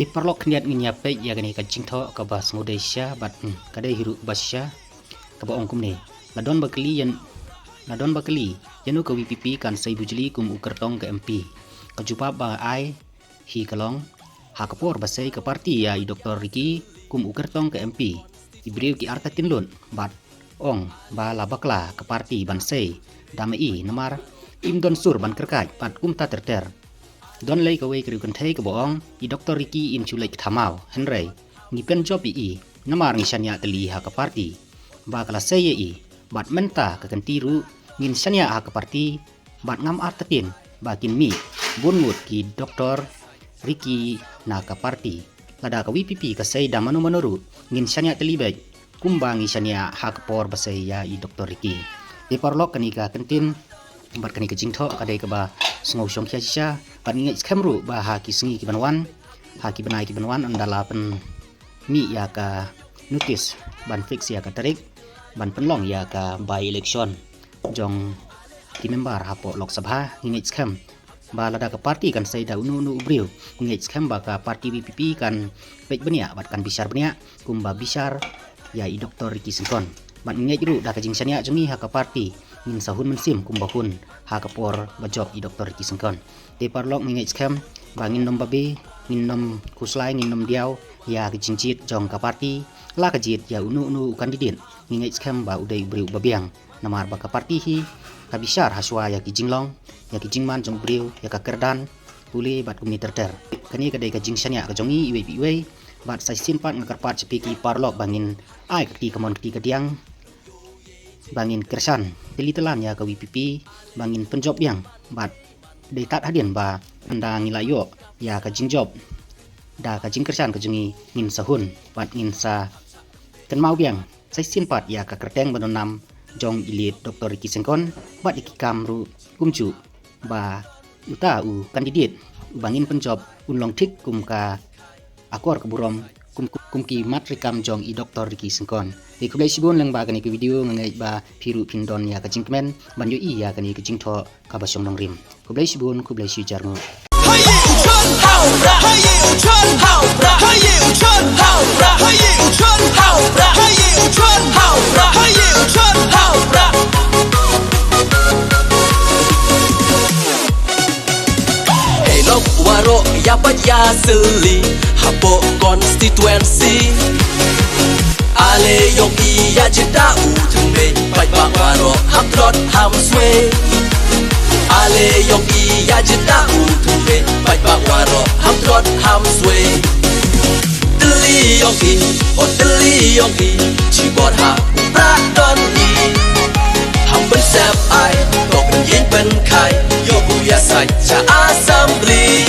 Ti perlok niat nginyape ya gani kacing tho ka bas Malaysia bat kadai hiru basya ka ba ongkum ne ladon bakli yanu ka WPP kan sai bujli kum ukertong ke MP ka jupa ba ai hi kalong ha kapor basai ke parti ya i Dr. Ricky kum ukertong ke MP ibriu ki arta tinlun bat ong ba labakla ke parti bansai damai namar imdon sur ban kerkaj bat kum ta terter don lay kaway kru kan thay ka boong i Dr. Ricky in chulay katamaw henry ngipen job i namar ngi syanya tali ha ka parti ba kala saya i bat menta ka kantiru ngin syanya ha ka parti bat ngam artatin ba kin mi bunmut ki Dr. Ricky na ka parti lada ka WPP ka say da manu manuru ngin syanya tali bay kumbang ngi syanya ha ka por basay ya i Dr. Ricky di parlok kanika kantin bat kanika jingtho kadai ka ba sngau syong kya sya bat ngai skamru ba ha ki sngi ki banwan andala pen mi ya ka notice ban fix ya ka tarik ban penlong ya ka by election jong ki member hapo lok sabha ngai skam ba lada ka parti kan sai da unu ubriu ngai skam ba ka parti WPP kan pek benia bat kan bisar benia kumba bisar ya i Dr. Ricky Sengkon bat ngai ru da ka jing syania jongi ha ka parti min sahun mensim kumbahun ha kapor bajob i Dr. Ricky Sengkon te parlok ngai skam bangin nom babe ngin nom kuslai ngin nom diaw ya ke jinjit jong ka parti la ka jit ya unu kandidat ngai skam ba udai briu babiang namar ba ka parti hi ka bisar haswa ya ki jinglong ya ki jingman jong briu ya ka kerdan puli bat kumni terter kani ka dai ka jingsyanya ka jongi iwe bat sai simpat ngakar part cepiki parlok bangin ai ka ti kamon ki ka diang bangin kersan telitelan ya ke WPP bangin penjob yang bat dekat hadian ba anda ngilayo ya ka jingjob da ka jing kersan ka jungi ngin sahun bat ngin sa kan mau biang sai simpat ya ka kerteng banonam jong ilit Dr. Ricky Sengkon bat ikikam ru kumju ba uta kandidat bangin penjob unlong tik kum ka akor keburom kum ki matrikam jong i Dr. Ricky Sengkon di kublai sibun lang ba kani ke video ngai ba piru pindon ya ka jingkmen ban yo i ya kani ke jingtho ka ba syong rim kublai sibun kublai syu jarmu Waro ya ya seli hapo constituency ale yogi ya jeda utumbe bai ba waro hakrot hamswe ale yogi ya jeda utumbe bai ba waro hakrot hamswe deli yogi chibot ha pra don ni hamben sep ai tok yin ben kai yogu ya sai cha assembly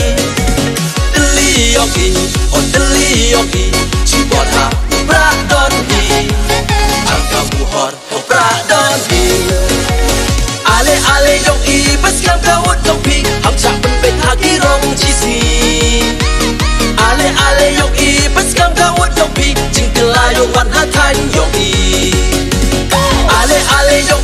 deli yogi chibot ha pra don ni angka buhor pra don ni ale yogi bas kam kawut yogi ham cha ben bet hagi rong chi si ale yogi bas kam kawut yogi jing kelayo wan ha than yogi ale yogi